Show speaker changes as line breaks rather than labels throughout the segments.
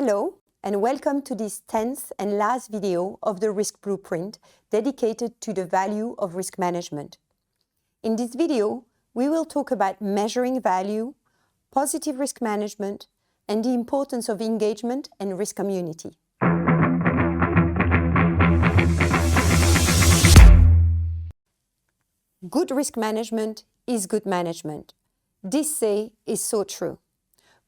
Hello, and welcome to this 10th and last video of the Risk Blueprint dedicated to the value of risk management. In this video, we will talk about measuring value, positive risk management, and the importance of engagement and risk community. Good risk management is good management. This say is so true.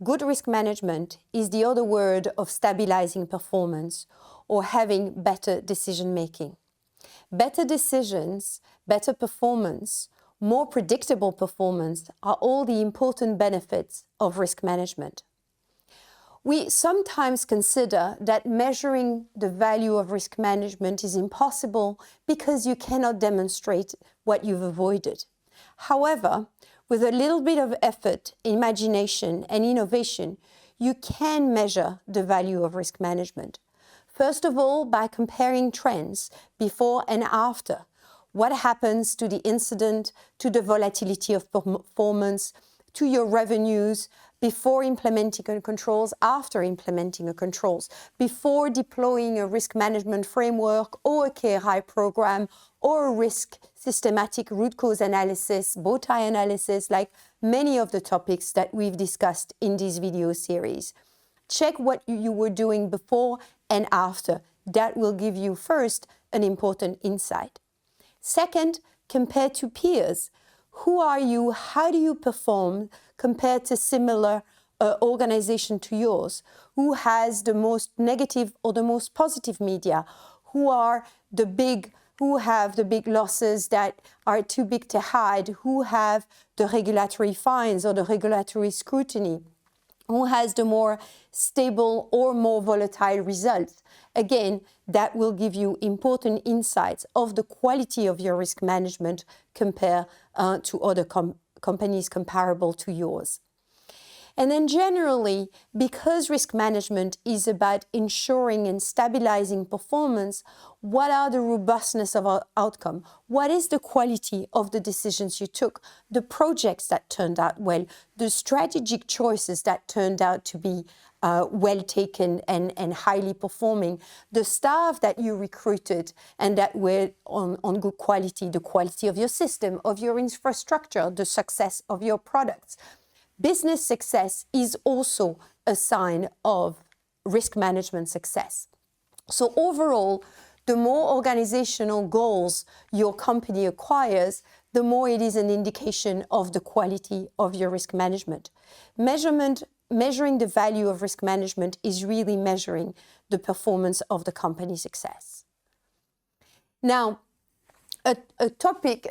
Good risk management is the other word of stabilizing performance or having better decision making. Better decisions, better performance, more predictable performance are all the important benefits of risk management. We sometimes consider that measuring the value of risk management is impossible because you cannot demonstrate what you've avoided. However, with a little bit of effort, imagination, and innovation, you can measure the value of risk management. First of all, by comparing trends before and after. What happens to the incident, to the volatility of performance, to your revenues, before implementing a controls, after implementing a controls, before deploying a risk management framework or a KRI program or a risk systematic root cause analysis, bow tie analysis, like many of the topics that we've discussed in this video series. Check what you were doing before and after. That will give you first an important insight. Second, compare to peers. Who are you? How do you perform compared to similar organization to yours? Who has the most negative or the most positive media? Who have the big losses that are too big to hide? Who have the regulatory fines or the regulatory scrutiny? Who has the more stable or more volatile results? Again, that will give you important insights of the quality of your risk management compared to other companies comparable to yours. And then generally, because risk management is about ensuring and stabilizing performance, what are the robustness of our outcome? What is the quality of the decisions you took? The projects that turned out well, the strategic choices that turned out to be well taken and highly performing, the staff that you recruited and that were on good quality, the quality of your system, of your infrastructure, the success of your products. Business success is also a sign of risk management success. So overall, the more organizational goals your company acquires, the more it is an indication of the quality of your risk management. Measuring the value of risk management is really measuring the performance of the company's success. Now, a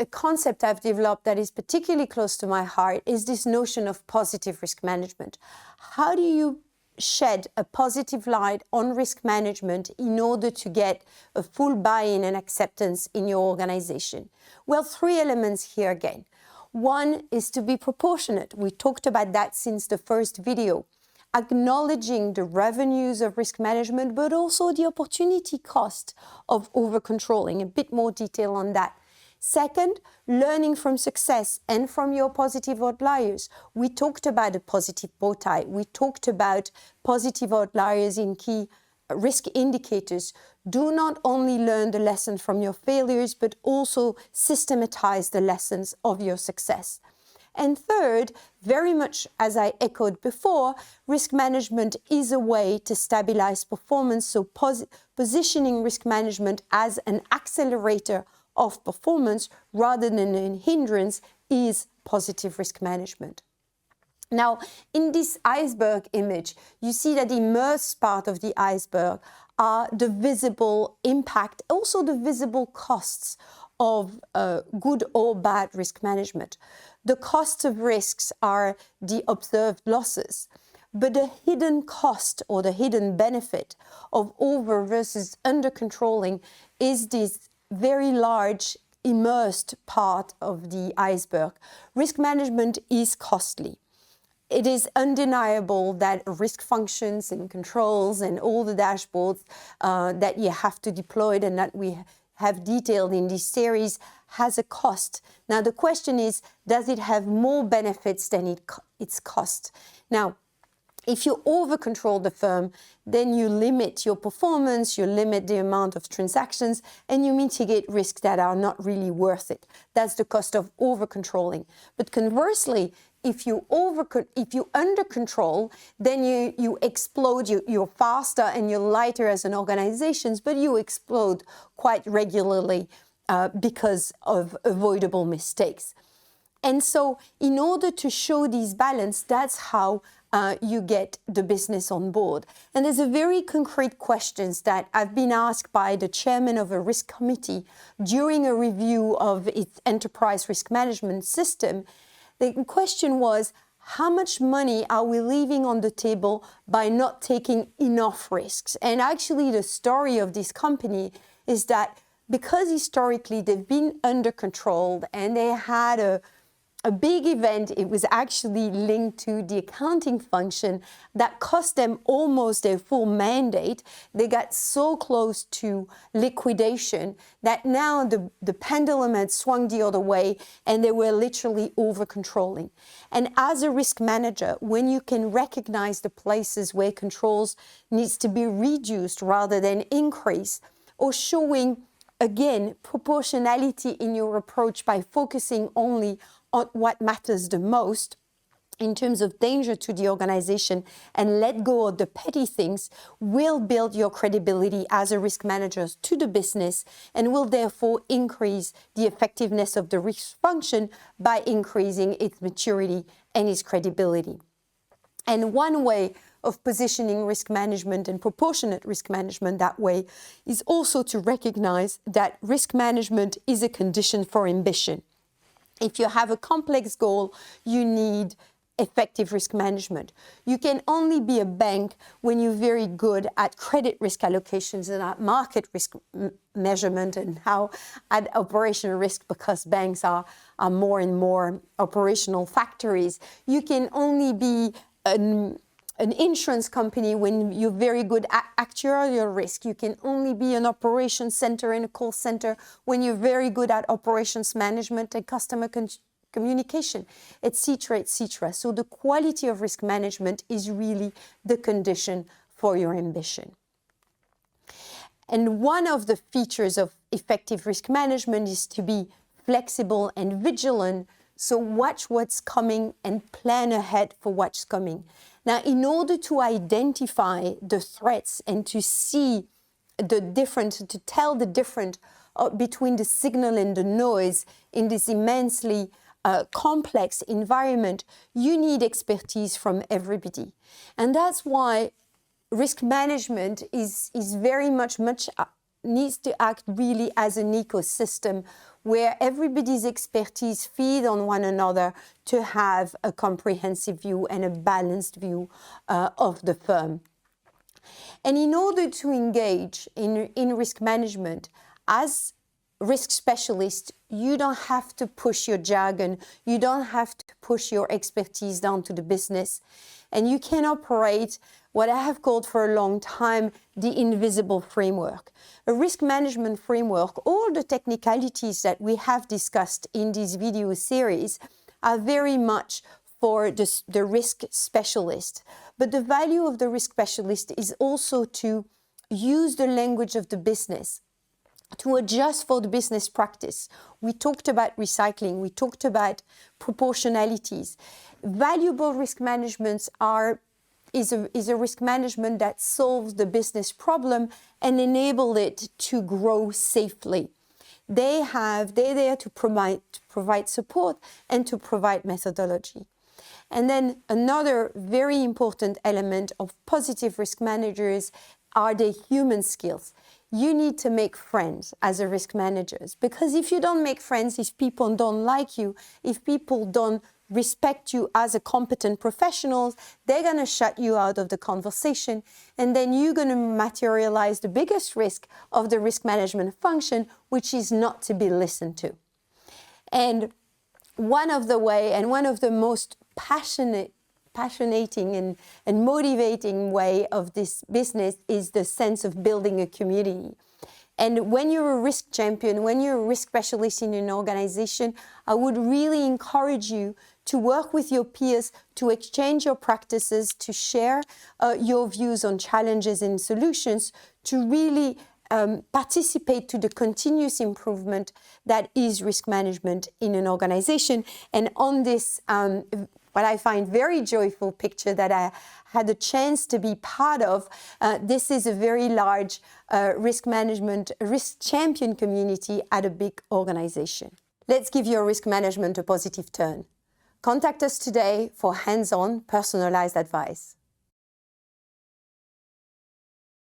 concept I've developed that is particularly close to my heart is this notion of positive risk management. How do you shed a positive light on risk management in order to get a full buy-in and acceptance in your organization? Well, three elements here again. One is to be proportionate. We talked about that since the first video. Acknowledging the revenues of risk management, but also the opportunity cost of over-controlling. A bit more detail on that. Second, learning from success and from your positive outliers. We talked about a positive bow tie. We talked about positive outliers in key risk indicators. Do not only learn the lesson from your failures, but also systematize the lessons of your success. And third, very much as I echoed before, risk management is a way to stabilize performance. So positioning risk management as an accelerator of performance rather than a hindrance is positive risk management. Now, in this iceberg image, you see that the immersed part of the iceberg are the visible impact, also the visible costs of good or bad risk management. The costs of risks are the observed losses, but the hidden cost or the hidden benefit of over versus under controlling is this very large immersed part of the iceberg. Risk management is costly. It is undeniable that risk functions and controls and all the dashboards that you have to deploy and that we have detailed in this series has a cost. Now, the question is, does it have more benefits than its cost? Now, If you over-control the firm, then you limit your performance, you limit the amount of transactions, and you mitigate risks that are not really worth it. That's the cost of over-controlling. But conversely, if you under-control, then you explode. You're faster and you're lighter as an organization, but you explode quite regularly because of avoidable mistakes. And so in order to show this balance, that's how you get the business on board. And there's a very concrete questions that have been asked by the chairman of a risk committee during a review of its enterprise risk management system. The question was, how much money are we leaving on the table by not taking enough risks? And actually the story of this company is that because historically they've been under controlled and they had a big event, it was actually linked to the accounting function that cost them almost their full mandate. They got so close to liquidation that now the pendulum had swung the other way and they were literally over-controlling. And as a risk manager, when you can recognize the places where controls needs to be reduced rather than increased, or showing, again, proportionality in your approach by focusing only on what matters the most in terms of danger to the organization and let go of the petty things, will build your credibility as a risk manager to the business and will therefore increase the effectiveness of the risk function by increasing its maturity and its credibility. And one way of positioning risk management and proportionate risk management that way is also to recognize that risk management is a condition for ambition. If you have a complex goal, you need effective risk management. You can only be a bank when you're very good at credit risk allocations and at market risk measurement and how at operational risk, because banks are more and more operational factories. You can only be an insurance company when you're very good at actuarial risk. You can only be an operations center and a call center when you're very good at operations management and customer communication, etc., etc. So the quality of risk management is really the condition for your ambition. And one of the features of effective risk management is to be flexible and vigilant. So watch what's coming and plan ahead for what's coming. Now, in order to identify the threats and to see the difference, to tell the difference between the signal and the noise in this immensely complex environment, you need expertise from everybody. And that's why risk management is very much needs to act really as an ecosystem where everybody's expertise feed on one another to have a comprehensive view and a balanced view of the firm. And in order to engage in risk management as risk specialist, you don't have to push your jargon, you don't have to push your expertise down to the business, and you can operate what I have called for a long time the invisible framework. A risk management framework, all the technicalities that we have discussed in this video series are very much for the risk specialist. But the value of the risk specialist is also to use the language of the business, to adjust for the business practice. We talked about recycling, we talked about proportionalities. Valuable risk managements is a risk management that solves the business problem and enable it to grow safely. They're there to provide support and to provide methodology. And then another very important element of positive risk managers are the human skills. You need to make friends as a risk manager, because if you don't make friends, if people don't like you, if people don't respect you as a competent professional, they're going to shut you out of the conversation, and then you're going to materialize the biggest risk of the risk management function, which is not to be listened to. And one of the most passionating and motivating way of this business is the sense of building a community. And when you're a risk champion, when you're a risk specialist in an organization, I would really encourage you to work with your peers, to exchange your practices, to share your views on challenges and solutions, to really participate to the continuous improvement that is risk management in an organization. And on this, what I find very joyful picture that I had the chance to be part of, this is a very large risk management, risk champion community at a big organization. Let's give your risk management a positive turn. Contact us today for hands-on, personalized advice.